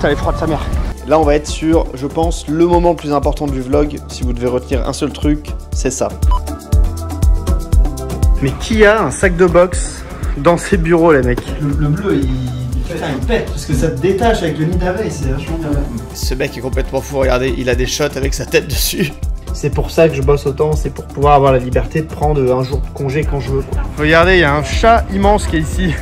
Putain, elle est froide sa mère. Là, on va être sur, je pense, le moment le plus important du vlog. Si vous devez retenir un seul truc, c'est ça. Mais qui a un sac de boxe dans ses bureaux, les mecs? Le bleu, il pète parce que ça te détache avec le nid d'abeille, c'est vachement bien. Ce mec est complètement fou, regardez, il a des shots avec sa tête dessus. C'est pour ça que je bosse autant, c'est pour pouvoir avoir la liberté de prendre un jour de congé quand je veux, quoi. Regardez, il y a un chat immense qui est ici.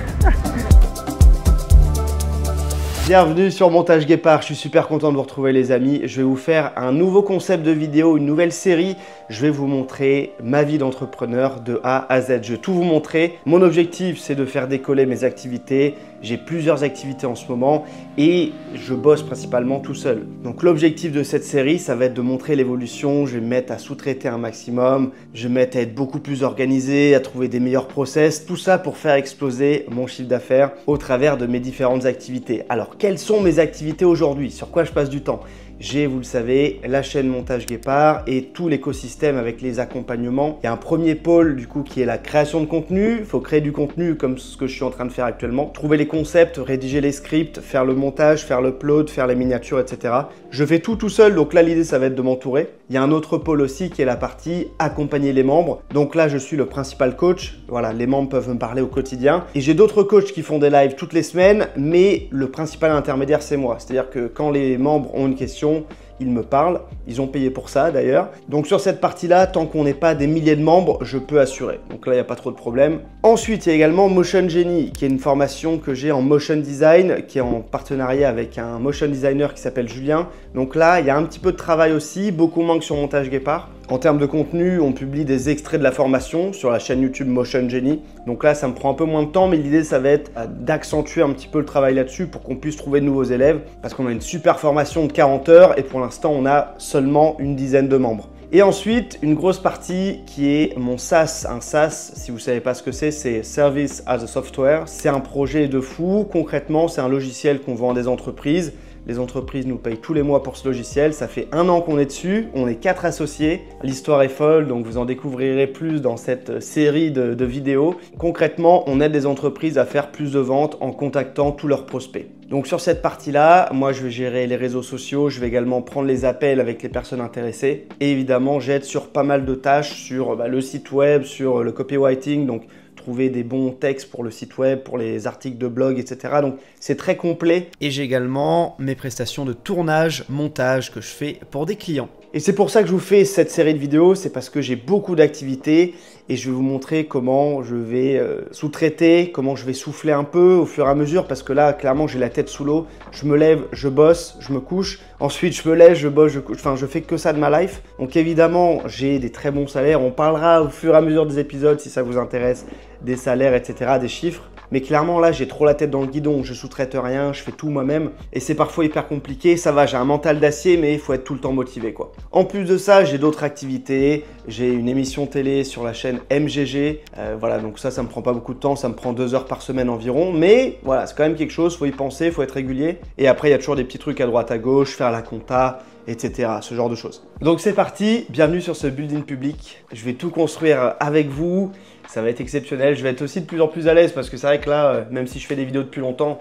Bienvenue sur Montage Guépard, je suis super content de vous retrouver les amis. Je vais vous faire un nouveau concept de vidéo, une nouvelle série. Je vais vous montrer ma vie d'entrepreneur de A à Z. Je vais tout vous montrer. Mon objectif, c'est de faire décoller mes activités. J'ai plusieurs activités en ce moment et je bosse principalement tout seul. Donc l'objectif de cette série, ça va être de montrer l'évolution. Je vais me mettre à sous-traiter un maximum. Je vais me mettre à être beaucoup plus organisé, à trouver des meilleurs process. Tout ça pour faire exploser mon chiffre d'affaires au travers de mes différentes activités. Alors, quelles sont mes activités aujourd'hui? Sur quoi je passe du temps? J'ai, vous le savez, la chaîne Montage Guépard et tout l'écosystème avec les accompagnements. Il y a un premier pôle du coup qui est la création de contenu. Il faut créer du contenu comme ce que je suis en train de faire actuellement. Trouver les concepts, rédiger les scripts, faire le montage, faire l'upload, faire les miniatures, etc. Je fais tout seul, donc là l'idée ça va être de m'entourer. Il y a un autre pôle aussi qui est la partie accompagner les membres. Donc là je suis le principal coach. Voilà, les membres peuvent me parler au quotidien. Et j'ai d'autres coachs qui font des lives toutes les semaines, mais le principal intermédiaire c'est moi. C'est-à-dire que quand les membres ont une question, ils me parlent, ils ont payé pour ça d'ailleurs. Donc sur cette partie-là, tant qu'on n'est pas des milliers de membres, je peux assurer. Donc là, il n'y a pas trop de problème. Ensuite, il y a également Motion Genie, qui est une formation que j'ai en motion design, qui est en partenariat avec un motion designer qui s'appelle Julien. Donc là, il y a un petit peu de travail aussi, beaucoup moins que sur Montage Guépard. En termes de contenu, on publie des extraits de la formation sur la chaîne YouTube Motion Genie. Donc là, ça me prend un peu moins de temps, mais l'idée, ça va être d'accentuer un petit peu le travail là-dessus pour qu'on puisse trouver de nouveaux élèves. Parce qu'on a une super formation de 40 heures et pour l'instant, on a seulement une dizaine de membres. Et ensuite, une grosse partie qui est mon SaaS. Un SaaS, si vous ne savez pas ce que c'est Service as a Software. C'est un projet de fou. Concrètement, c'est un logiciel qu'on vend à des entreprises. Les entreprises nous payent tous les mois pour ce logiciel. Ça fait 1 an qu'on est dessus. On est 4 associés. L'histoire est folle, donc vous en découvrirez plus dans cette série de vidéos. Concrètement, on aide des entreprises à faire plus de ventes en contactant tous leurs prospects. Donc sur cette partie-là, moi je vais gérer les réseaux sociaux, je vais également prendre les appels avec les personnes intéressées. Et évidemment, j'aide sur pas mal de tâches, sur le site web, sur le copywriting, donc trouver des bons textes pour le site web, pour les articles de blog, etc. Donc c'est très complet. Et j'ai également mes prestations de tournage, montage que je fais pour des clients. Et c'est pour ça que je vous fais cette série de vidéos, c'est parce que j'ai beaucoup d'activités et je vais vous montrer comment je vais sous-traiter, comment je vais souffler un peu au fur et à mesure parce que là, clairement, j'ai la tête sous l'eau. Je me lève, je bosse, je me couche. Ensuite, je me lève, je bosse, je couche. Enfin, je fais que ça de ma life. Donc évidemment, j'ai des très bons salaires. On parlera au fur et à mesure des épisodes si ça vous intéresse, des salaires, etc., des chiffres. Mais clairement, là, j'ai trop la tête dans le guidon. Je sous-traite rien, je fais tout moi-même. Et c'est parfois hyper compliqué. Ça va, j'ai un mental d'acier, mais il faut être tout le temps motivé, quoi. En plus de ça, j'ai d'autres activités. J'ai une émission télé sur la chaîne MGG. Voilà, donc ça me prend pas beaucoup de temps. Ça me prend 2 heures par semaine environ. Mais voilà, c'est quand même quelque chose. Faut y penser, faut être régulier. Et après, il y a toujours des petits trucs à droite, à gauche, faire la compta, etc. Ce genre de choses. Donc c'est parti. Bienvenue sur ce building public. Je vais tout construire avec vous. Ça va être exceptionnel. Je vais être aussi de plus en plus à l'aise parce que c'est vrai que là, même si je fais des vidéos depuis longtemps,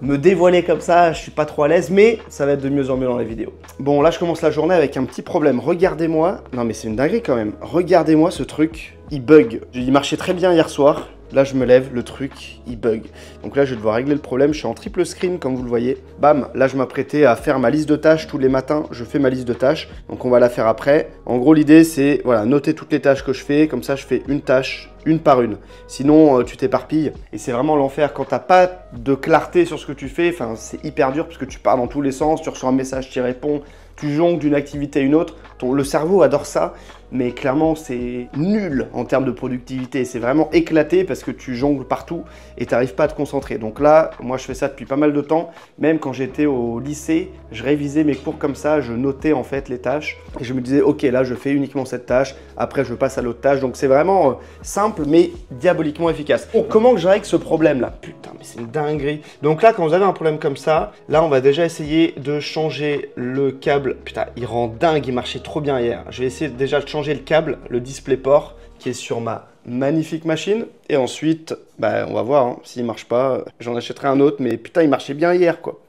me dévoiler comme ça, je suis pas trop à l'aise, mais ça va être de mieux en mieux dans les vidéos. Bon, là, je commence la journée avec un petit problème. Regardez-moi. Non, mais c'est une dinguerie quand même. Regardez-moi ce truc. Il bug. Il marchait très bien hier soir. Là, je me lève, le truc, il bug. Donc là, je vais devoir régler le problème. Je suis en triple screen, comme vous le voyez. Bam, là, je m'apprêtais à faire ma liste de tâches. Tous les matins, je fais ma liste de tâches. Donc, on va la faire après. En gros, l'idée, c'est voilà, noter toutes les tâches que je fais. Comme ça, je fais une tâche, une par une. Sinon, tu t'éparpilles. Et c'est vraiment l'enfer. Quand tu n'as pas de clarté sur ce que tu fais, c'est hyper dur parce que tu pars dans tous les sens. Tu reçois un message, tu y réponds. Tu jongles d'une activité à une autre. Le cerveau adore ça. Mais clairement, c'est nul en termes de productivité. C'est vraiment éclaté parce que tu jongles partout et tu n'arrives pas à te concentrer. Donc là, moi, je fais ça depuis pas mal de temps. Même quand j'étais au lycée, je révisais mes cours comme ça. Je notais en fait les tâches. Et je me disais, OK, là, je fais uniquement cette tâche. Après, je passe à l'autre tâche. Donc, c'est vraiment simple, mais diaboliquement efficace. Bon, comment que je règle ce problème-là? Putain, mais c'est une dinguerie. Donc là, quand vous avez un problème comme ça, là, on va déjà essayer de changer le câble. Putain, il rend dingue. Il marchait trop bien hier. Je vais essayer déjà de changer le câble, le DisplayPort qui est sur ma magnifique machine. Et ensuite, on va voir, hein, s'il marche pas, j'en achèterai un autre. Mais putain, il marchait bien hier, quoi.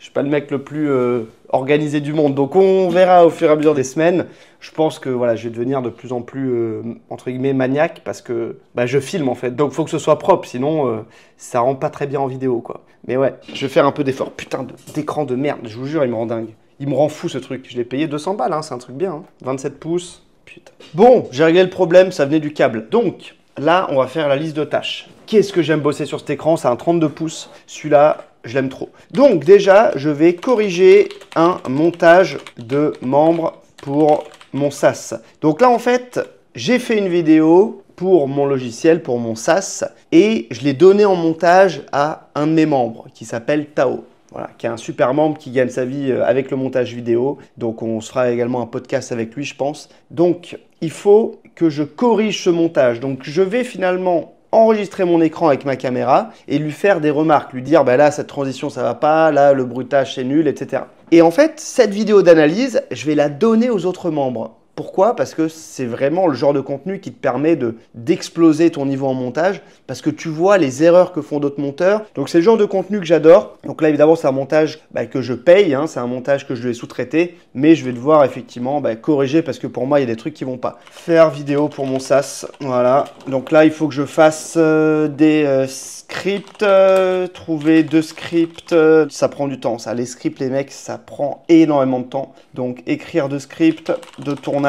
Je suis pas le mec le plus organisé du monde. Donc on verra au fur et à mesure des semaines. Je pense que voilà, je vais devenir de plus en plus, entre guillemets, maniaque parce que bah, je filme en fait. Donc il faut que ce soit propre, sinon ça rend pas très bien en vidéo quoi. Mais ouais, je vais faire un peu d'effort. Putain d'écran de merde, je vous jure, il me rend dingue. Il me rend fou ce truc. Je l'ai payé 200 balles, hein, c'est un truc bien. Hein. 27 pouces, putain. Bon, j'ai réglé le problème, ça venait du câble. Donc là, on va faire la liste de tâches. Qu'est-ce que j'aime bosser sur cet écran? C'est un 32 pouces. Celui-là, je l'aime trop. Donc déjà, je vais corriger un montage de membres pour mon SaaS. Donc là, en fait, j'ai fait une vidéo pour mon logiciel, pour mon SaaS, et je l'ai donné en montage à un de mes membres qui s'appelle Tao. Voilà, qui est un super membre qui gagne sa vie avec le montage vidéo. Donc, on se fera également un podcast avec lui, je pense. Donc, il faut que je corrige ce montage. Donc, je vais finalement enregistrer mon écran avec ma caméra et lui faire des remarques, lui dire bah là, cette transition, ça va pas, là, le bruitage, c'est nul, etc. Et en fait, cette vidéo d'analyse, je vais la donner aux autres membres. Pourquoi? Parce que c'est vraiment le genre de contenu qui te permet d'exploser ton niveau en montage parce que tu vois les erreurs que font d'autres monteurs. Donc, c'est le genre de contenu que j'adore. Donc là, évidemment, c'est un montage que je paye. Hein, c'est un montage que je vais sous-traiter. Mais je vais devoir effectivement corriger parce que pour moi, il y a des trucs qui vont pas. Faire vidéo pour mon SaaS. Voilà. Donc là, il faut que je fasse des scripts. Trouver 2 scripts. Ça prend du temps. Ça. Les scripts, les mecs, ça prend énormément de temps. Donc, écrire 2 scripts, 2 tournages.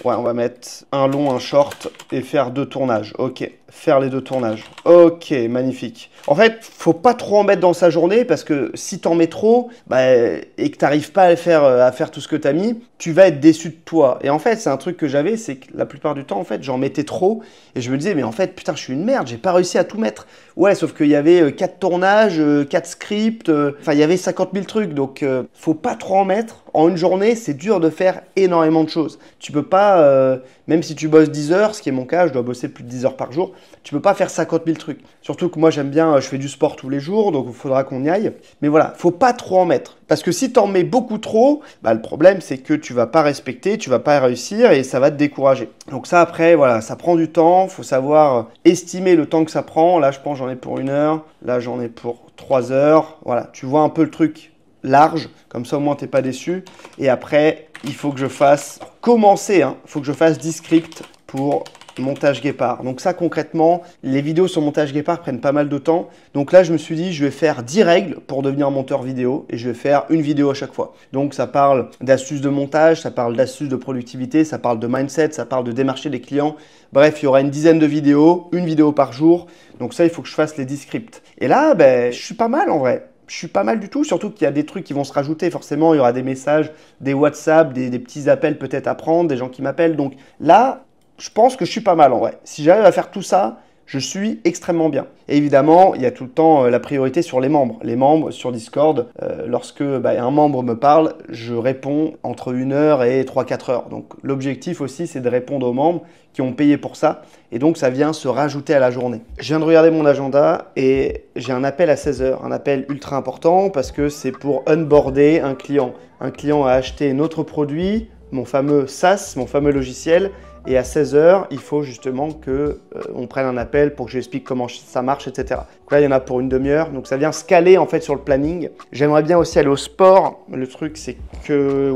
Ouais, on va mettre un long, un short et faire 2 tournages. Ok, faire les 2 tournages. Ok, magnifique. En fait, faut pas trop en mettre dans sa journée parce que si t'en mets trop et que t'arrives pas à faire tout ce que t'as mis, tu vas être déçu de toi. Et en fait, c'est un truc que j'avais, c'est que la plupart du temps, en fait, j'en mettais trop et je me disais, mais en fait, putain, je suis une merde, j'ai pas réussi à tout mettre. Ouais, sauf qu'il y avait 4 tournages, 4 scripts, enfin, il y avait 50 000 trucs, donc faut pas trop en mettre. En une journée, c'est dur de faire énormément de choses. Tu peux pas, même si tu bosses 10 heures, ce qui est mon cas, je dois bosser plus de 10 heures par jour, tu peux pas faire 50 000 trucs. Surtout que moi, j'aime bien, je fais du sport tous les jours, donc il faudra qu'on y aille. Mais voilà, faut pas trop en mettre. Parce que si tu en mets beaucoup trop, le problème, c'est que tu vas pas respecter, tu vas pas réussir et ça va te décourager. Donc ça, après, voilà, ça prend du temps. Faut savoir estimer le temps que ça prend. Là, je pense j'en ai pour 1 heure. Là, j'en ai pour 3 heures. Voilà, tu vois un peu le truc large, comme ça au moins t'es pas déçu. Et après, il faut que je fasse, pour commencer, il faut que je fasse 10 scripts pour montage Guépard. Donc ça concrètement, les vidéos sur montage Guépard prennent pas mal de temps. Donc là, je me suis dit, je vais faire 10 règles pour devenir monteur vidéo et je vais faire une vidéo à chaque fois. Donc ça parle d'astuces de montage, ça parle d'astuces de productivité, ça parle de mindset, ça parle de démarcher les clients. Bref, il y aura une dizaine de vidéos, une vidéo par jour. Donc ça, il faut que je fasse les 10 scripts. Et là, je suis pas mal en vrai. Je suis pas mal du tout, surtout qu'il y a des trucs qui vont se rajouter. Forcément, il y aura des messages, des WhatsApp, des petits appels peut-être à prendre, des gens qui m'appellent. Donc là, je pense que je suis pas mal en vrai. Si j'arrive à faire tout ça, je suis extrêmement bien. Et évidemment, il y a tout le temps la priorité sur les membres. Les membres sur Discord, lorsque un membre me parle, je réponds entre 1 heure et 3-4 heures. Donc l'objectif aussi, c'est de répondre aux membres qui ont payé pour ça. Et donc, ça vient se rajouter à la journée. Je viens de regarder mon agenda et j'ai un appel à 16 heures. Un appel ultra important parce que c'est pour onboarder un client. Un client a acheté notre produit, mon fameux SaaS, mon fameux logiciel. Et à 16 heures, il faut justement qu'on prenne un appel pour que je lui explique comment ça marche, etc. Donc là, il y en a pour une demi-heure. Donc ça vient se caler en fait sur le planning. J'aimerais bien aussi aller au sport. Le truc, c'est que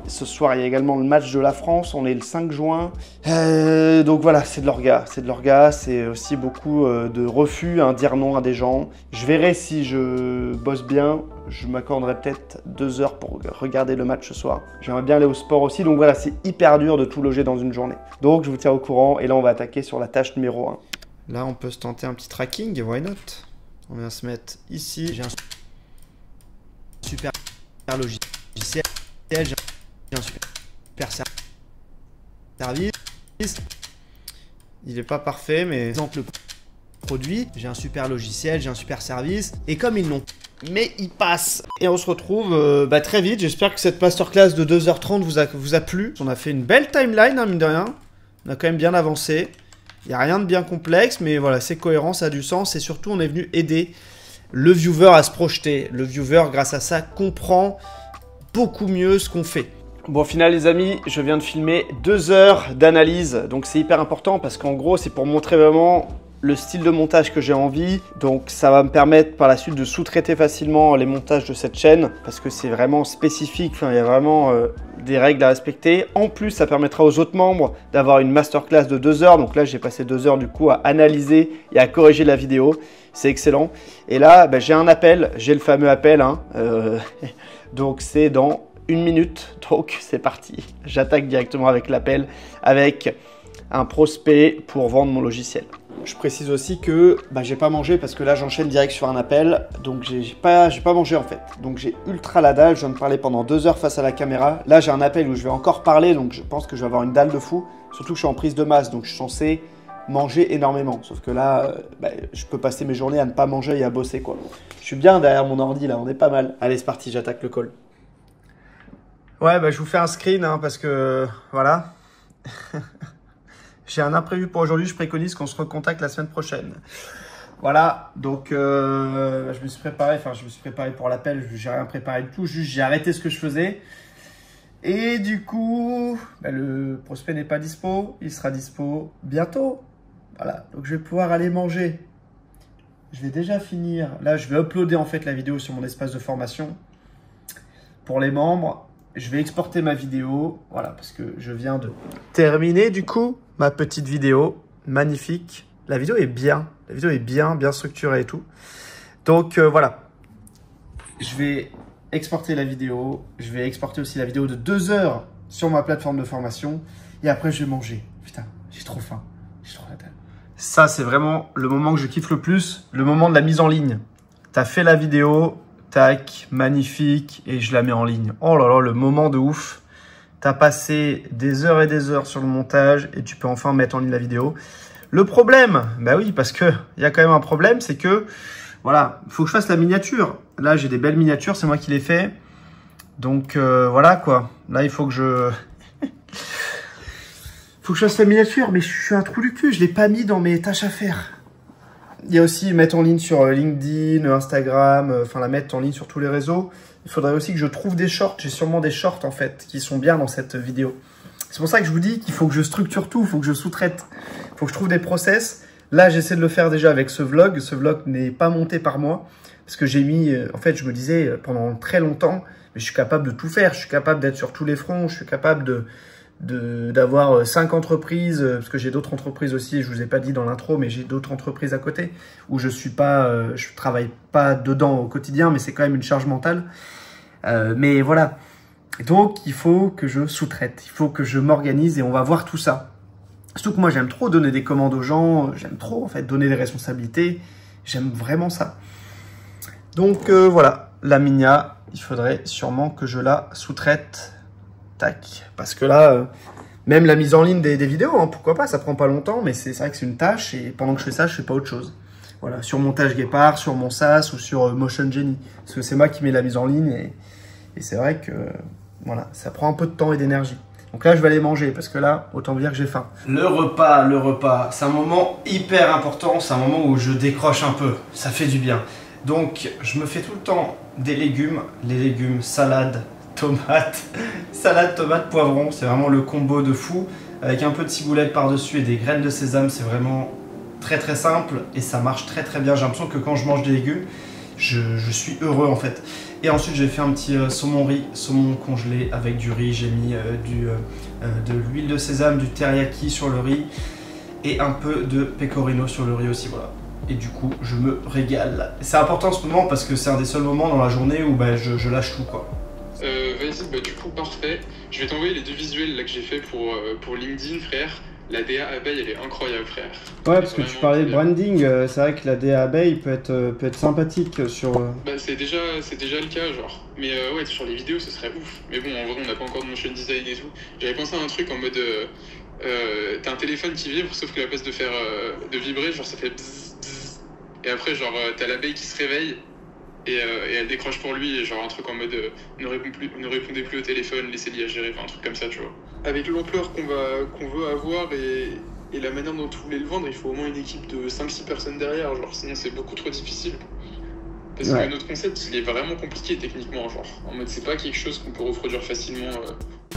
ce soir, il y a également le match de la France. On est le 5 juin. Donc voilà, c'est de l'orga. C'est de l'orga. C'est aussi beaucoup de refus, dire non à des gens. Je verrai si je bosse bien. Je m'accorderai peut-être 2 heures pour regarder le match ce soir. J'aimerais bien aller au sport aussi. Donc voilà, c'est hyper dur de tout loger dans une journée. Donc je vous tiens au courant. Et là, on va attaquer sur la tâche numéro 1. Là, on peut se tenter un petit tracking. Why not? On vient se mettre ici. J'ai un super logiciel. J'ai un super service. Il n'est pas parfait, mais exemple le produit. J'ai un super logiciel, j'ai un super service. Et comme ils n'ont mais il passe. Et on se retrouve très vite. J'espère que cette masterclass de 2h30 vous a plu. On a fait une belle timeline, mine de rien. On a quand même bien avancé. Il n'y a rien de bien complexe, mais voilà, c'est cohérent, ça a du sens. Et surtout, on est venu aider le viewer à se projeter. Le viewer, grâce à ça, comprend beaucoup mieux ce qu'on fait. Bon, au final, les amis, je viens de filmer 2 heures d'analyse. Donc, c'est hyper important parce qu'en gros, c'est pour montrer vraiment le style de montage que j'ai envie. Donc ça va me permettre par la suite de sous-traiter facilement les montages de cette chaîne parce que c'est vraiment spécifique. Enfin, il y a vraiment des règles à respecter. En plus, ça permettra aux autres membres d'avoir une masterclass de 2 heures. Donc là, j'ai passé 2 heures du coup à analyser et à corriger la vidéo. C'est excellent. Et là, j'ai un appel. J'ai le fameux appel. Hein. Donc c'est dans 1 minute. Donc c'est parti. J'attaque directement avec l'appel, avec un prospect pour vendre mon logiciel. Je précise aussi que j'ai pas mangé parce que là j'enchaîne direct sur un appel, donc j'ai pas mangé en fait. Donc j'ai ultra la dalle, je viens de parler pendant 2 heures face à la caméra. Là j'ai un appel où je vais encore parler, donc je pense que je vais avoir une dalle de fou. Surtout que je suis en prise de masse, donc je suis censé manger énormément. Sauf que là, je peux passer mes journées à ne pas manger et à bosser quoi. Je suis bien derrière mon ordi là, on est pas mal. Allez c'est parti, j'attaque le call. Ouais je vous fais un screen hein, parce que voilà. J'ai un imprévu pour aujourd'hui, je préconise qu'on se recontacte la semaine prochaine. Voilà, donc je me suis préparé, pour l'appel, j'ai rien préparé du tout, juste j'ai arrêté ce que je faisais. Et du coup, le prospect n'est pas dispo, il sera dispo bientôt. Voilà, donc je vais pouvoir aller manger. Je vais déjà finir, là je vais uploader en fait la vidéo sur mon espace de formation pour les membres. Je vais exporter ma vidéo, voilà, parce que je viens de terminer du coup ma petite vidéo, magnifique. La vidéo est bien, bien structurée et tout. Donc voilà, je vais exporter la vidéo, je vais exporter aussi la vidéo de 2 heures sur ma plateforme de formation et après je vais manger. Putain, j'ai trop faim, j'ai trop la dalle. Ça c'est vraiment le moment que je kiffe le plus, le moment de la mise en ligne. T'as fait la vidéo, tac, magnifique, et je la mets en ligne. Oh là là, le moment de ouf. Tu as passé des heures et des heures sur le montage et tu peux enfin mettre en ligne la vidéo. Le problème, oui, parce que il y a quand même un problème, c'est que, voilà, il faut que je fasse la miniature. Là, j'ai des belles miniatures, c'est moi qui les fais. Donc, voilà, quoi. Là, il faut que je... faut que je fasse la miniature, mais je suis un trou du cul, je ne l'ai pas mis dans mes tâches à faire. Il y a aussi mettre en ligne sur LinkedIn, Instagram, la mettre en ligne sur tous les réseaux. Il faudrait aussi que je trouve des shorts. J'ai sûrement des shorts en fait qui sont bien dans cette vidéo. C'est pour ça que je vous dis qu'il faut que je structure tout, il faut que je sous-traite. Il faut que je trouve des process. Là, j'essaie de le faire déjà avec ce vlog. Ce vlog n'est pas monté par moi parce que j'ai mis, en fait, je me disais pendant très longtemps, mais je suis capable de tout faire. Je suis capable d'être sur tous les fronts. Je suis capable d'avoir 5 entreprises, parce que j'ai d'autres entreprises aussi, je vous ai pas dit dans l'intro, mais j'ai d'autres entreprises à côté où je travaille pas dedans au quotidien, mais c'est quand même une charge mentale. Mais voilà, donc il faut que je sous-traite, il faut que je m'organise et on va voir tout ça. Surtout que moi j'aime trop donner des commandes aux gens, j'aime trop en fait donner des responsabilités, j'aime vraiment ça. Donc voilà, la Minia, il faudrait sûrement que je la sous-traite. Tac, parce que là, même la mise en ligne des vidéos, hein, pourquoi pas, ça prend pas longtemps, mais c'est vrai que c'est une tâche et pendant que je fais ça, je fais pas autre chose. Voilà, sur Montage Guépard, sur mon SaaS ou sur Motion Genie, parce que c'est moi qui mets la mise en ligne et c'est vrai que voilà, ça prend un peu de temps et d'énergie. Donc là, je vais aller manger parce que là, autant vous dire que j'ai faim. Le repas, c'est un moment hyper important, c'est un moment où je décroche un peu, ça fait du bien. Donc, je me fais tout le temps des légumes, les légumes, salade, tomate, poivron, c'est vraiment le combo de fou, avec un peu de ciboulette par-dessus et des graines de sésame, c'est vraiment très très simple et ça marche très très bien. J'ai l'impression que quand je mange des légumes, je suis heureux en fait. Et ensuite j'ai fait un petit saumon riz, saumon congelé avec du riz, j'ai mis de l'huile de sésame, du teriyaki sur le riz et un peu de pecorino sur le riz aussi, voilà. Et du coup je me régale. C'est important ce moment parce que c'est un des seuls moments dans la journée où je lâche tout quoi. Vas-y, du coup, parfait. Je vais t'envoyer les 2 visuels là, que j'ai fait pour LinkedIn, frère. La DA abeille, elle est incroyable, frère. Ouais, parce que tu parlais de branding, c'est vrai que la DA abeille peut être sympathique sur... c'est déjà le cas, genre. Mais ouais, sur les vidéos, ce serait ouf. Mais bon, en vrai, on n'a pas encore de motion design et tout. J'avais pensé à un truc en mode... t'as un téléphone qui vibre, sauf que la place de vibrer, genre ça fait bzzz, bzzz. Et après, genre, t'as l'abeille qui se réveille. Et elle décroche pour lui, et genre un truc en mode ne répondez plus au téléphone, laissez-l'y à gérer, enfin un truc comme ça, tu vois. Avec l'ampleur qu'on veut avoir et la manière dont on voulait le vendre, il faut au moins une équipe de 5-6 personnes derrière, genre sinon c'est beaucoup trop difficile. Parce que notre concept, il est vraiment compliqué techniquement, genre. En mode, c'est pas quelque chose qu'on peut reproduire facilement.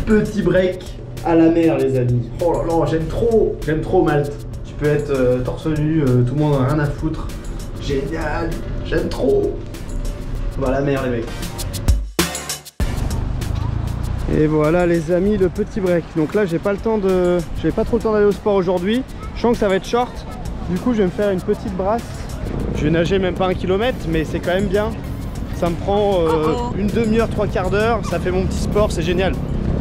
Petit break à la mer, les amis. Oh là là, j'aime trop Malte. Tu peux être torse nu, tout le monde en a rien à foutre. Génial, j'aime trop. Voilà, meilleur les mecs. Et voilà les amis, le petit break. Donc là j'ai pas trop le temps d'aller au sport aujourd'hui. Je sens que ça va être short. Du coup je vais me faire une petite brasse. Je vais nager même pas 1 kilomètre, mais c'est quand même bien. Ça me prend une demi-heure, 3/4 d'heure. Ça fait mon petit sport, c'est génial.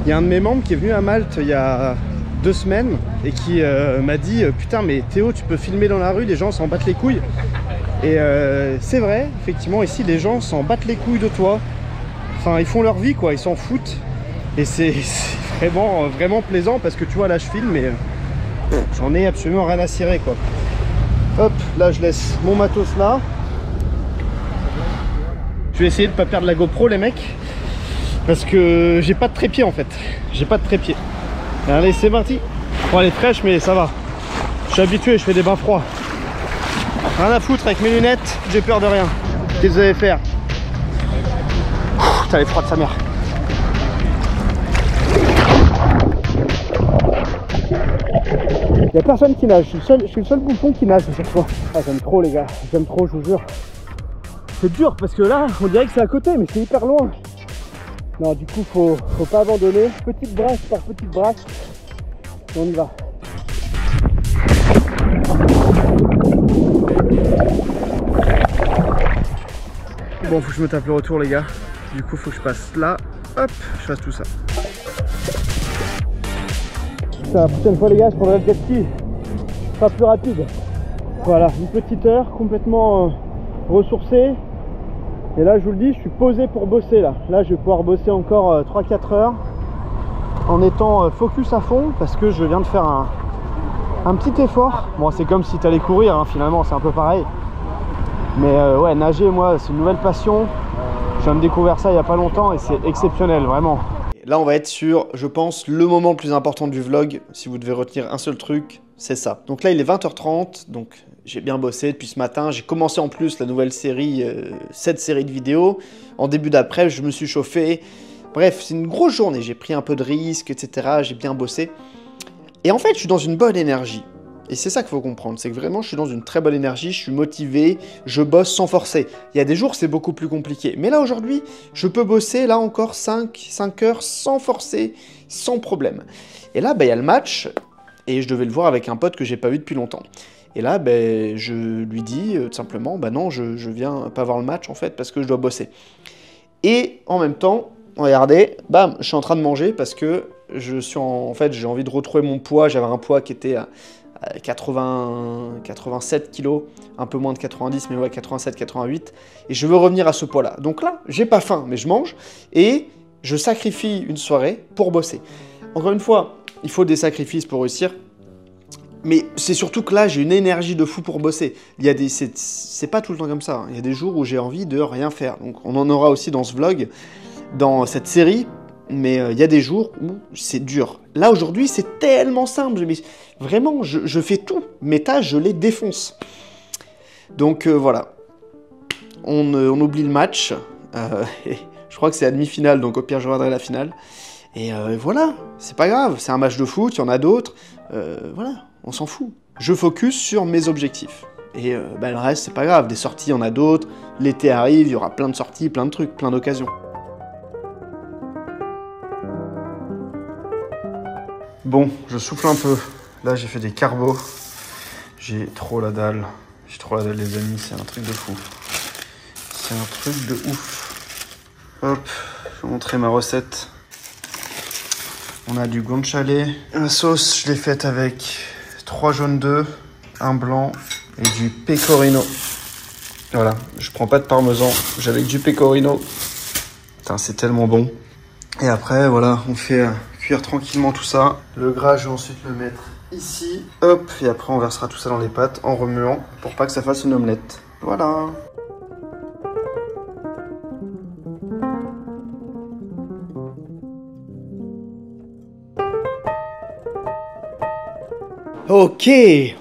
Il y a un de mes membres qui est venu à Malte il y a 2 semaines et qui m'a dit putain mais Théo, tu peux filmer dans la rue, les gens s'en battent les couilles. Et c'est vrai, effectivement ici les gens s'en battent les couilles de toi. Enfin ils font leur vie quoi, ils s'en foutent. Et c'est vraiment plaisant parce que tu vois là je filme mais j'en ai absolument rien à cirer quoi. Hop, là je laisse mon matos là. Je vais essayer de pas perdre la GoPro les mecs. Parce que j'ai pas de trépied en fait. J'ai pas de trépied. Allez c'est parti. Bon elle est fraîche mais ça va. Je suis habitué, je fais des bains froids. Rien à foutre avec mes lunettes, j'ai peur de rien. Qu'est-ce que vous allez faire? Putain elle est froide sa mère. Il n'y a personne qui nage, je suis le seul bouffon qui nage à chaque fois. Ah j'aime trop les gars, j'aime trop je vous jure. C'est dur parce que là on dirait que c'est à côté mais c'est hyper loin. Non du coup faut pas abandonner, petite brasse par petite brasse. Et on y va. Bon faut que je me tape le retour les gars. Du coup faut que je passe là, hop, je fasse tout ça. La prochaine fois les gars je prendrai le jet ski, ce sera plus rapide. Voilà, une petite heure complètement ressourcée. Et là je vous le dis, je suis posé pour bosser là. Là je vais pouvoir bosser encore 3-4 heures en étant focus à fond parce que je viens de faire un petit effort. Bon c'est comme si tu allais courir hein, finalement c'est un peu pareil. Mais ouais nager moi c'est une nouvelle passion. Je viens de découvrir ça il n'y a pas longtemps et c'est exceptionnel vraiment. Là on va être sur, je pense, le moment le plus important du vlog. Si vous devez retenir un seul truc, c'est ça. Donc là il est 20h30, donc j'ai bien bossé depuis ce matin. J'ai commencé en plus la nouvelle série, cette série de vidéos. En début d'après, je me suis chauffé. Bref, c'est une grosse journée. J'ai pris un peu de risques, etc. J'ai bien bossé. Et en fait, je suis dans une bonne énergie. Et c'est ça qu'il faut comprendre, c'est que vraiment je suis dans une très bonne énergie, je suis motivé, je bosse sans forcer. Il y a des jours c'est beaucoup plus compliqué. Mais là aujourd'hui, je peux bosser là encore 5 heures sans forcer, sans problème. Et là, il y a le match, et je devais le voir avec un pote que j'ai pas vu depuis longtemps. Et là, je lui dis tout simplement, non, je viens pas voir le match en fait parce que je dois bosser. Et en même temps, regardez, bam, je suis en train de manger parce que je suis en fait j'ai envie de retrouver mon poids. J'avais un poids qui était à 87 kg, un peu moins de 90, mais ouais 87-88, et je veux revenir à ce poids-là. Donc là, j'ai pas faim, mais je mange, et je sacrifie une soirée pour bosser. Encore une fois, il faut des sacrifices pour réussir, mais c'est surtout que là, j'ai une énergie de fou pour bosser. C'est pas tout le temps comme ça, hein. Il y a des jours où j'ai envie de rien faire, donc on en aura aussi dans ce vlog, dans cette série, mais il y a des jours où c'est dur. Là, aujourd'hui, c'est tellement simple. Vraiment, je fais tout. Mes tâches, je les défonce. Donc, voilà. On oublie le match. Je crois que c'est la demi-finale, donc au pire, je regarderai la finale. Et voilà, c'est pas grave. C'est un match de foot, il y en a d'autres. Voilà, on s'en fout. Je focus sur mes objectifs. Et le reste, c'est pas grave. Des sorties, il y en a d'autres. L'été arrive, il y aura plein de sorties, plein de trucs, plein d'occasions. Bon, je souffle un peu. Là, j'ai fait des carbos. J'ai trop la dalle. J'ai trop la dalle, les amis. C'est un truc de fou. C'est un truc de ouf. Hop, je vais vous montrer ma recette. On a du guanciale. La sauce, je l'ai faite avec 3 jaunes d'œufs, un blanc et du pecorino. Voilà, je prends pas de parmesan. J'ai avec du pecorino. Putain, c'est tellement bon. Et après, voilà, on fait cuire tranquillement tout ça. Le gras, je vais ensuite le mettre ici. Hop, et après on versera tout ça dans les pâtes en remuant pour pas que ça fasse une omelette. Voilà. Ok,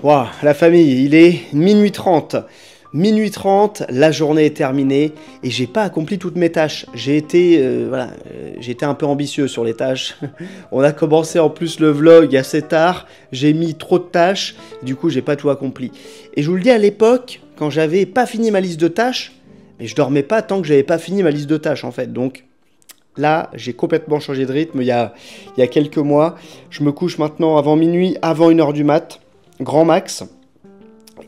wow, la famille, il est minuit 30. Minuit 30, la journée est terminée et j'ai pas accompli toutes mes tâches. J'ai été un peu ambitieux sur les tâches. On a commencé en plus le vlog assez tard, j'ai mis trop de tâches, du coup j'ai pas tout accompli. Et je vous le dis, à l'époque, quand j'avais pas fini ma liste de tâches, mais je dormais pas tant que j'avais pas fini ma liste de tâches en fait. Donc là, j'ai complètement changé de rythme il y a quelques mois. Je me couche maintenant avant minuit, avant 1h du mat, grand max.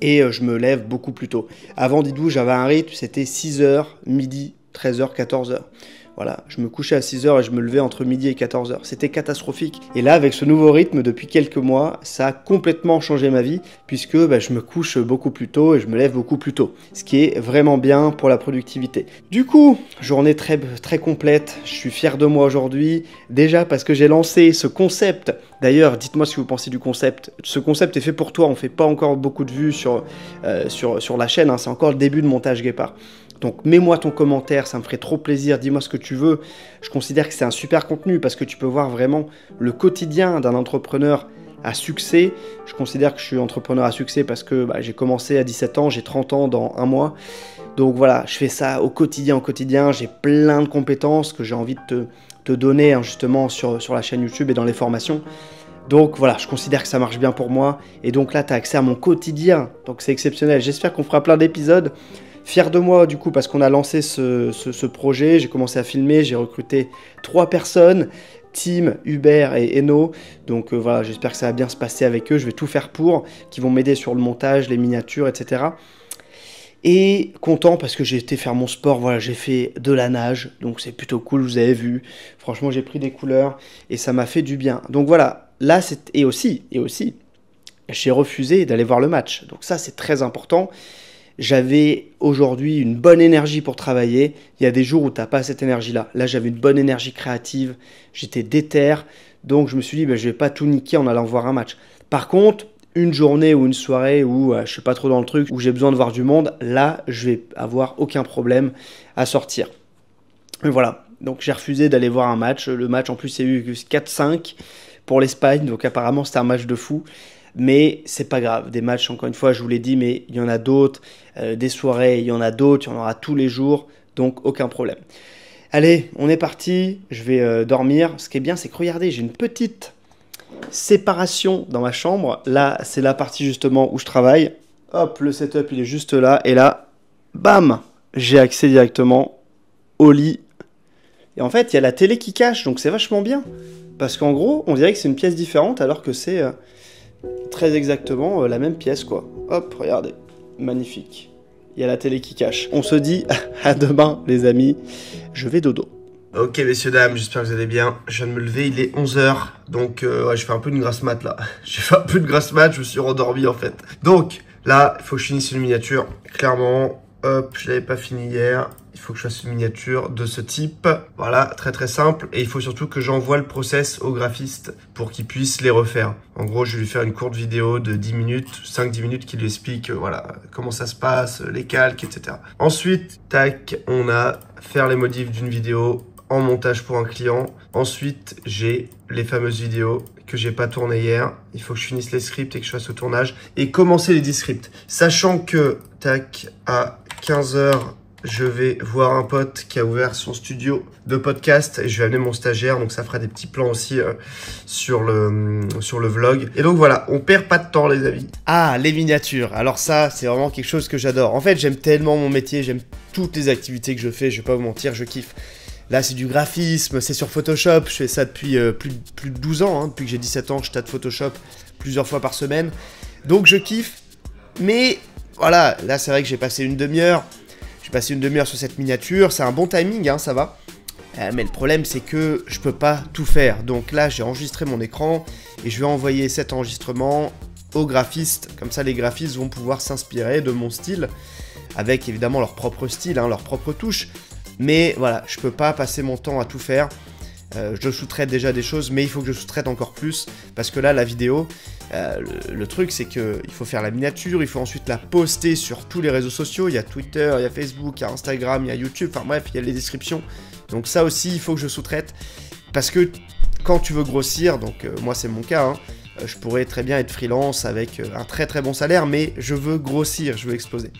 Et je me lève beaucoup plus tôt. Avant, dites-vous, j'avais un rythme, c'était 6h, midi, 13h, 14h. Voilà, je me couchais à 6h et je me levais entre midi et 14h. C'était catastrophique. Et là, avec ce nouveau rythme, depuis quelques mois, ça a complètement changé ma vie, puisque je me couche beaucoup plus tôt et je me lève beaucoup plus tôt. Ce qui est vraiment bien pour la productivité. Du coup, journée très, très complète. Je suis fier de moi aujourd'hui. Déjà parce que j'ai lancé ce concept. D'ailleurs, dites-moi ce que vous pensez du concept. Ce concept est fait pour toi. On ne fait pas encore beaucoup de vues sur la chaîne. Hein. C'est encore le début de Montage Guépard. Donc mets-moi ton commentaire, ça me ferait trop plaisir, dis-moi ce que tu veux. Je considère que c'est un super contenu parce que tu peux voir vraiment le quotidien d'un entrepreneur à succès. Je considère que je suis entrepreneur à succès parce que j'ai commencé à 17 ans, j'ai 30 ans dans un mois. Donc voilà, je fais ça au quotidien, j'ai plein de compétences que j'ai envie de te donner hein, justement sur la chaîne YouTube et dans les formations. Donc voilà, je considère que ça marche bien pour moi. Et donc là, tu as accès à mon quotidien, donc c'est exceptionnel. J'espère qu'on fera plein d'épisodes. Fier de moi du coup parce qu'on a lancé ce projet, j'ai commencé à filmer, j'ai recruté 3 personnes, Tim, Hubert et Eno, donc voilà, j'espère que ça va bien se passer avec eux, je vais tout faire pour, qui vont m'aider sur le montage, les miniatures, etc. Et content parce que j'ai été faire mon sport, voilà, j'ai fait de la nage, donc c'est plutôt cool, vous avez vu, franchement j'ai pris des couleurs et ça m'a fait du bien. Donc voilà, là c'est et aussi, j'ai refusé d'aller voir le match, donc ça c'est très important. J'avais aujourd'hui une bonne énergie pour travailler. Il y a des jours où tu n'as pas cette énergie-là. Là, j'avais une bonne énergie créative. J'étais déter. Donc, je me suis dit, je ne vais pas tout niquer en allant voir un match. Par contre, une journée ou une soirée où je ne suis pas trop dans le truc, où j'ai besoin de voir du monde, là, je vais avoir aucun problème à sortir. Et voilà. Donc, j'ai refusé d'aller voir un match. Le match, en plus, il y a eu 4-5 pour l'Espagne. Donc, apparemment, c'était un match de fou. Mais c'est pas grave, des matchs, encore une fois, je vous l'ai dit, mais il y en a d'autres, des soirées, il y en a d'autres, il y en aura tous les jours, donc aucun problème. Allez, on est parti, je vais dormir. Ce qui est bien, c'est que regardez, j'ai une petite séparation dans ma chambre. Là, c'est la partie justement où je travaille. Hop, le setup, il est juste là, et là, bam, j'ai accès directement au lit. Et en fait, il y a la télé qui cache, donc c'est vachement bien. Parce qu'en gros, on dirait que c'est une pièce différente, alors que c'est... très exactement la même pièce quoi. Hop, regardez, magnifique. Il y a la télé qui cache. On se dit à demain les amis, je vais dodo. Ok messieurs dames, j'espère que vous allez bien. Je viens de me lever, il est 11h. Donc ouais, je fais un peu une grasse mat là. J'ai fait un peu de grasse mat, je me suis rendormi en fait. Donc là, il faut que je finisse une miniature. Clairement, hop, je l'avais pas fini hier. Il faut que je fasse une miniature de ce type. Voilà, très très simple. Et il faut surtout que j'envoie le process au graphiste pour qu'il puisse les refaire. En gros, je vais lui faire une courte vidéo de 10 minutes, 5-10 minutes qui lui explique voilà, comment ça se passe, les calques, etc. Ensuite, tac, on a faire les modifs d'une vidéo en montage pour un client. Ensuite, j'ai les fameuses vidéos que j'ai pas tournées hier. Il faut que je finisse les scripts et que je fasse le tournage. Et commencer les 10 scripts. Sachant que, tac, à 15h, je vais voir un pote qui a ouvert son studio de podcast et je vais amener mon stagiaire, donc ça fera des petits plans aussi sur le vlog. Et donc voilà, on perd pas de temps les amis. Ah, les miniatures, alors ça c'est vraiment quelque chose que j'adore. En fait j'aime tellement mon métier, j'aime toutes les activités que je fais, je vais pas vous mentir, je kiffe. Là c'est du graphisme, c'est sur Photoshop, je fais ça depuis plus de 12 ans, hein. Depuis que j'ai 17 ans je tâte Photoshop plusieurs fois par semaine. Donc je kiffe, mais voilà, là c'est vrai que j'ai passé une demi-heure. J'ai passé une demi-heure sur cette miniature, c'est un bon timing, hein, ça va. Mais le problème, c'est que je peux pas tout faire. Donc là, j'ai enregistré mon écran et je vais envoyer cet enregistrement aux graphistes. Comme ça, les graphistes vont pouvoir s'inspirer de mon style, avec évidemment leur propre style, hein, leur propre touche. Mais voilà, je peux pas passer mon temps à tout faire. Je sous-traite déjà des choses, mais il faut que je sous-traite encore plus, parce que là, la vidéo, le truc, c'est qu'il faut faire la miniature, il faut ensuite la poster sur tous les réseaux sociaux, il y a Twitter, il y a Facebook, il y a Instagram, il y a YouTube, enfin bref, il y a les descriptions. Donc ça aussi, il faut que je sous-traite, parce que quand tu veux grossir, donc moi c'est mon cas, hein, je pourrais très bien être freelance avec un très très bon salaire, mais je veux grossir, je veux exploser.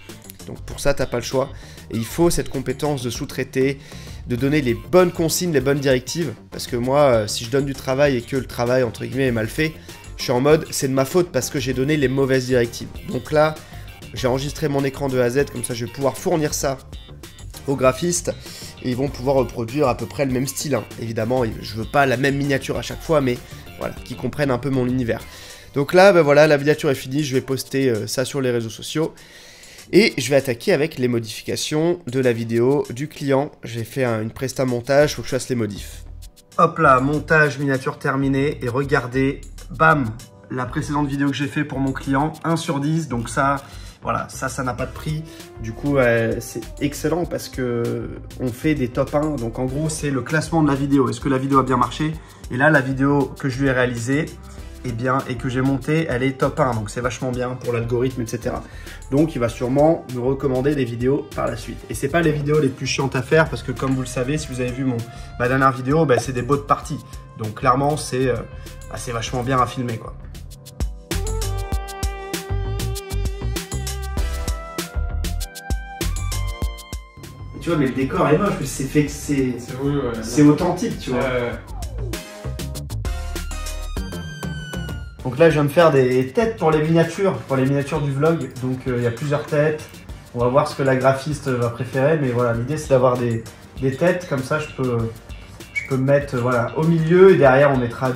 Donc pour ça, t'as pas le choix. Et il faut cette compétence de sous-traiter, de donner les bonnes consignes, les bonnes directives. Parce que moi, si je donne du travail et que le travail, entre guillemets, est mal fait, je suis en mode, c'est de ma faute parce que j'ai donné les mauvaises directives. Donc là, j'ai enregistré mon écran de A à Z, comme ça je vais pouvoir fournir ça aux graphistes. Et ils vont pouvoir reproduire à peu près le même style. Hein. Évidemment, je veux pas la même miniature à chaque fois, mais voilà, qu'ils comprennent un peu mon univers. Donc là, ben voilà, la miniature est finie, je vais poster ça sur les réseaux sociaux. Et je vais attaquer avec les modifications de la vidéo du client. J'ai fait une presta montage, il faut que je fasse les modifs. Hop là, montage miniature terminé. Et regardez, bam, la précédente vidéo que j'ai fait pour mon client, 1 sur 10. Donc ça, voilà, ça n'a pas de prix. Du coup, c'est excellent parce que on fait des top 1. Donc en gros, c'est le classement de la vidéo. Est-ce que la vidéo a bien marché? Et là, la vidéo que je lui ai réalisée, et que j'ai montée, elle est top 1. Donc c'est vachement bien pour l'algorithme, etc. Donc il va sûrement me recommander des vidéos par la suite. Et c'est pas les vidéos les plus chiantes à faire parce que comme vous le savez, si vous avez vu ma dernière vidéo, ben, c'est des beaux de partie. Donc clairement, c'est vachement bien à filmer, quoi. Tu vois, mais le décor est moche, c'est authentique, tu vois. Donc là, je viens de faire des têtes pour les miniatures du vlog. Donc il y a plusieurs têtes. On va voir ce que la graphiste va préférer. Mais voilà, l'idée c'est d'avoir des têtes. Comme ça, je peux me mettre voilà, au milieu et derrière, on mettra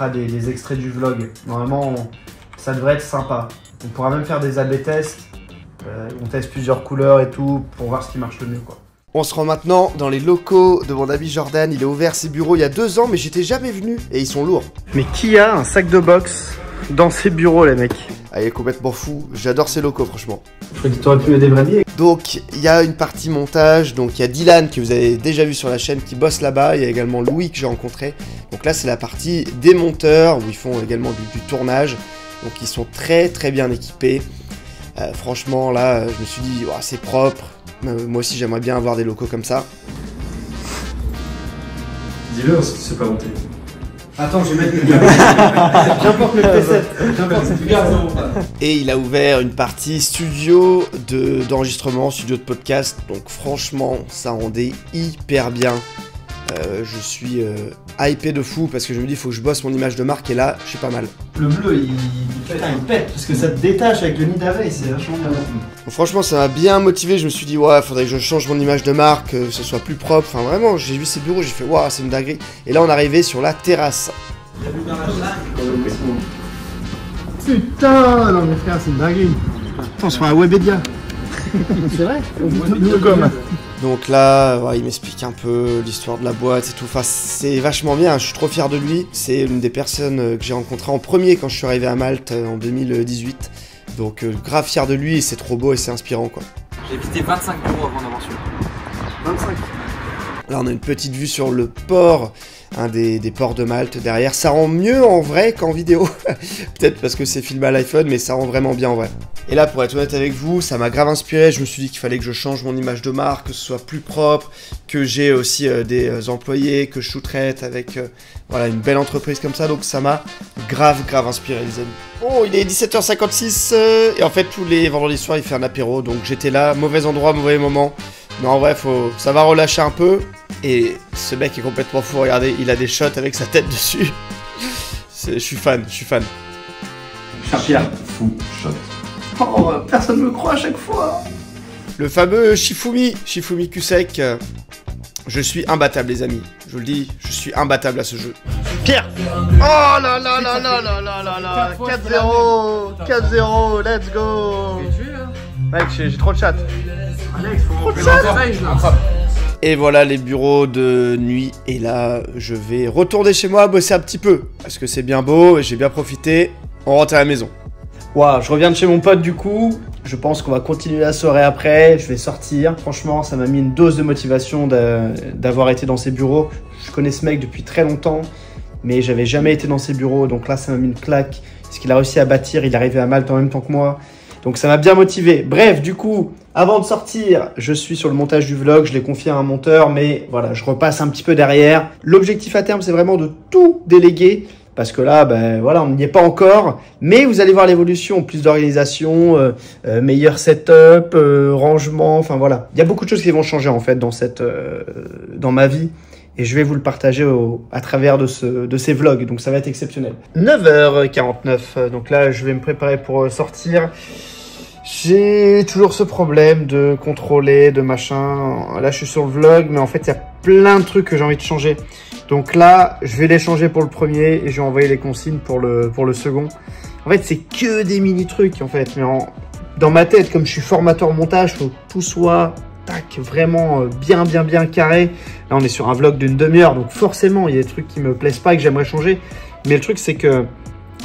des extraits du vlog. Normalement, ça devrait être sympa. On pourra même faire des A/B tests. On teste plusieurs couleurs et tout pour voir ce qui marche le mieux, quoi. On se rend maintenant dans les locaux de mon ami Jordan. Il a ouvert ses bureaux il y a 2 ans, mais j'étais jamais venu. Et ils sont lourds. Mais qui a un sac de box dans ses bureaux, les mecs? Ah, il est complètement fou. J'adore ces locaux, franchement. Je crois que tu aurais pu me débrayer. Donc, il y a une partie montage. Donc, il y a Dylan, que vous avez déjà vu sur la chaîne, qui bosse là-bas. Il y a également Louis, que j'ai rencontré. Donc là, c'est la partie des monteurs, où ils font également du tournage. Donc, ils sont très, très bien équipés. Franchement, là, je me suis dit, oh, c'est propre. Moi aussi, j'aimerais bien avoir des locaux comme ça. Dis-le si tu sais pas monter. Attends, je vais mettre le j'importe le preset. Et il a ouvert une partie studio d'enregistrement, studio de podcast. Donc franchement, ça rendait hyper bien. Je suis hypé de fou parce que je me dis, il faut que je bosse mon image de marque et là, je suis pas mal. Le bleu, il pète parce que ça te détache avec le nid d'abeille, c'est vachement bien. Franchement, ça m'a bien motivé. Je me suis dit, ouais, faudrait que je change mon image de marque, que ce soit plus propre. Enfin, vraiment, j'ai vu ces bureaux, j'ai fait, waouh, c'est une dinguerie. Et là, on est arrivé sur la terrasse. Putain, non, mais frère, c'est une dinguerie. Attends, sur un Webedia. C'est vrai? Donc là, ouais, il m'explique un peu l'histoire de la boîte et tout. Enfin, c'est vachement bien, je suis trop fier de lui. C'est une des personnes que j'ai rencontrées en premier quand je suis arrivé à Malte en 2018. Donc grave fier de lui et c'est trop beau et c'est inspirant, quoi. J'ai visité 25 bureaux avant d'avoir celui-là. 25. Là, on a une petite vue sur le port, un des ports de Malte derrière. Ça rend mieux en vrai qu'en vidéo. Peut-être parce que c'est filmé à l'iPhone, mais ça rend vraiment bien en vrai. Et là, pour être honnête avec vous, ça m'a grave inspiré. Je me suis dit qu'il fallait que je change mon image de marque, que ce soit plus propre, que j'ai aussi des employés, que je sous-traite avec voilà, une belle entreprise comme ça. Donc ça m'a grave inspiré, les amis. Oh, il est 17h56 et en fait, tous les vendredis soirs, il fait un apéro. Donc j'étais là, mauvais endroit, mauvais moment. Mais en vrai, ça va relâcher un peu. Et ce mec est complètement fou, regardez, il a des shots avec sa tête dessus. Je suis fan. Pierre, fou shot. Oh, personne me croit à chaque fois. Le fameux Shifumi Kusek. Je suis imbattable, les amis. Je vous le dis, je suis imbattable à ce jeu. Pierre. Oh là là là là là là là là. 4-0, 4-0, let's go. Mec, j'ai trop de chat. Alex, faut rentrer dans là. Et voilà les bureaux de nuit. Et là, je vais retourner chez moi, bosser un petit peu. Parce que c'est bien beau et j'ai bien profité. On rentre à la maison. Waouh, je reviens de chez mon pote du coup. Je pense qu'on va continuer la soirée après. Je vais sortir. Franchement, ça m'a mis une dose de motivation d'avoir été dans ses bureaux. Je connais ce mec depuis très longtemps, mais j'avais jamais été dans ses bureaux. Donc là, ça m'a mis une claque. Ce qu'il a réussi à bâtir, il est arrivé à Malte en même temps que moi. Donc ça m'a bien motivé. Bref, du coup, avant de sortir, je suis sur le montage du vlog. Je l'ai confié à un monteur, mais voilà, je repasse un petit peu derrière. L'objectif à terme, c'est vraiment de tout déléguer parce que là, ben voilà, on n'y est pas encore, mais vous allez voir l'évolution, plus d'organisation, meilleur setup, rangement, enfin voilà. Il y a beaucoup de choses qui vont changer en fait dans ma vie, et je vais vous le partager à travers de ces vlogs, donc ça va être exceptionnel. 9h49, donc là je vais me préparer pour sortir. J'ai toujours ce problème de contrôler, de machin. Là, je suis sur le vlog, mais en fait, il y a plein de trucs que j'ai envie de changer. Donc là, je vais les changer pour le premier et je vais envoyer les consignes pour le second. En fait, c'est que des mini-trucs, en fait. Mais dans ma tête, comme je suis formateur montage, faut que tout soit tac, vraiment bien carré. Là, on est sur un vlog d'une demi-heure, donc forcément, il y a des trucs qui me plaisent pas et que j'aimerais changer. Mais le truc, c'est que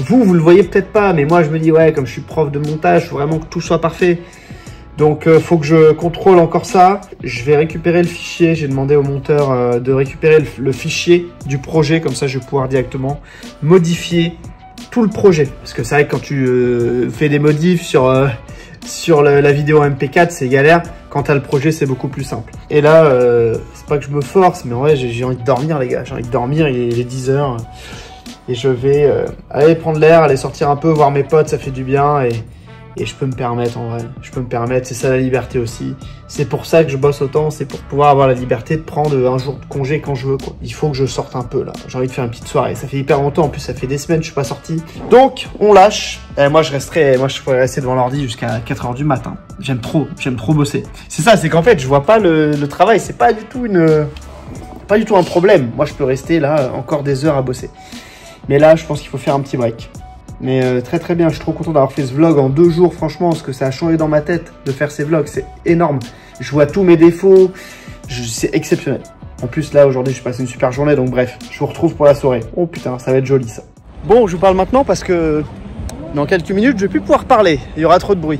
vous le voyez peut-être pas, mais moi je me dis ouais, comme je suis prof de montage, il faut vraiment que tout soit parfait. Donc faut que je contrôle encore ça. Je vais récupérer le fichier, j'ai demandé au monteur de récupérer le fichier du projet, comme ça je vais pouvoir directement modifier tout le projet. Parce que c'est vrai que quand tu fais des modifs sur la vidéo MP4, c'est galère. Quand tu as le projet, c'est beaucoup plus simple. Et là, c'est pas que je me force, mais ouais, j'ai envie de dormir les gars, j'ai envie de dormir, il est 10h. Et je vais aller prendre l'air, aller sortir un peu, voir mes potes, ça fait du bien. Et je peux me permettre en vrai. Je peux me permettre, c'est ça la liberté aussi. C'est pour ça que je bosse autant, c'est pour pouvoir avoir la liberté de prendre un jour de congé quand je veux, quoi. Il faut que je sorte un peu là. J'ai envie de faire une petite soirée. Ça fait hyper longtemps, en plus ça fait des semaines que je suis pas sorti. Donc on lâche. Et moi je pourrais rester devant l'ordi jusqu'à 4h du matin. J'aime trop bosser. C'est ça, c'est qu'en fait je vois pas le travail, c'est pas du tout un problème. Moi je peux rester là encore des heures à bosser. Mais là, je pense qu'il faut faire un petit break. Mais très bien, je suis trop content d'avoir fait ce vlog en 2 jours, franchement, parce que ça a changé dans ma tête de faire ces vlogs, c'est énorme. Je vois tous mes défauts, c'est exceptionnel. En plus, là, aujourd'hui, j'ai passé une super journée, donc bref, je vous retrouve pour la soirée. Oh putain, ça va être joli, ça. Bon, je vous parle maintenant parce que dans quelques minutes, je vais plus pouvoir parler, il y aura trop de bruit.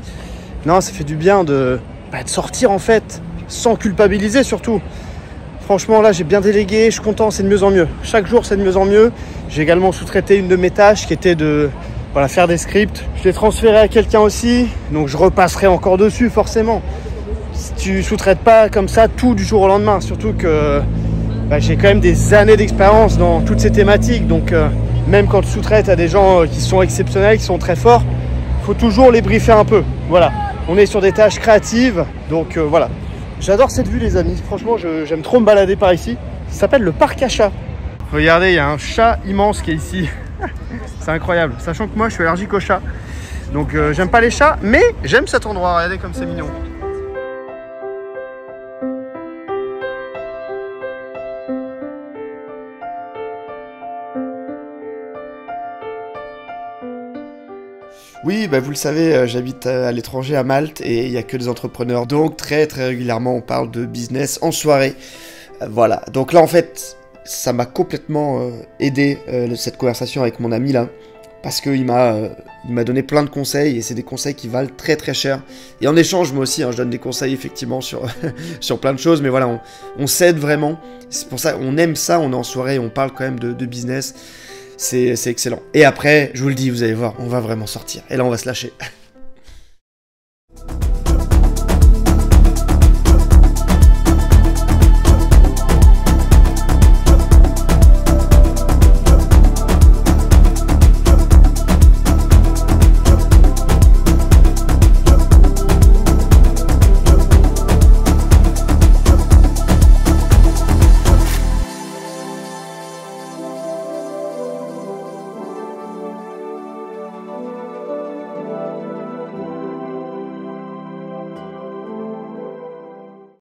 Non, ça fait du bien de sortir, en fait, sans culpabiliser, surtout. Franchement, là, j'ai bien délégué, je suis content, c'est de mieux en mieux. Chaque jour, c'est de mieux en mieux. J'ai également sous-traité une de mes tâches qui était de faire des scripts. Je l'ai transféré à quelqu'un aussi, donc je repasserai encore dessus, forcément. Si tu sous-traites pas comme ça tout du jour au lendemain, surtout que j'ai quand même des années d'expérience dans toutes ces thématiques. Donc, même quand tu sous-traites à des gens qui sont exceptionnels, qui sont très forts, il faut toujours les briefer un peu. Voilà, on est sur des tâches créatives, donc voilà. J'adore cette vue les amis, franchement j'aime trop me balader par ici. Ça s'appelle le parc à chats. Regardez, il y a un chat immense qui est ici. C'est incroyable, sachant que moi je suis allergique aux chats. Donc j'aime pas les chats, mais j'aime cet endroit, regardez comme c'est mignon. Oui, vous le savez, j'habite à l'étranger, à Malte, et il n'y a que des entrepreneurs. Donc très régulièrement, on parle de business en soirée. Voilà, donc là en fait, ça m'a complètement aidé, cette conversation avec mon ami là. Parce qu'il m'a donné plein de conseils, et c'est des conseils qui valent très cher. Et en échange, moi aussi, je donne des conseils effectivement sur, sur plein de choses, mais voilà, on s'aide vraiment. C'est pour ça, on aime ça, on est en soirée, on parle quand même de business. C'est excellent. Et après, je vous le dis, vous allez voir, on va vraiment sortir. Et là, on va se lâcher.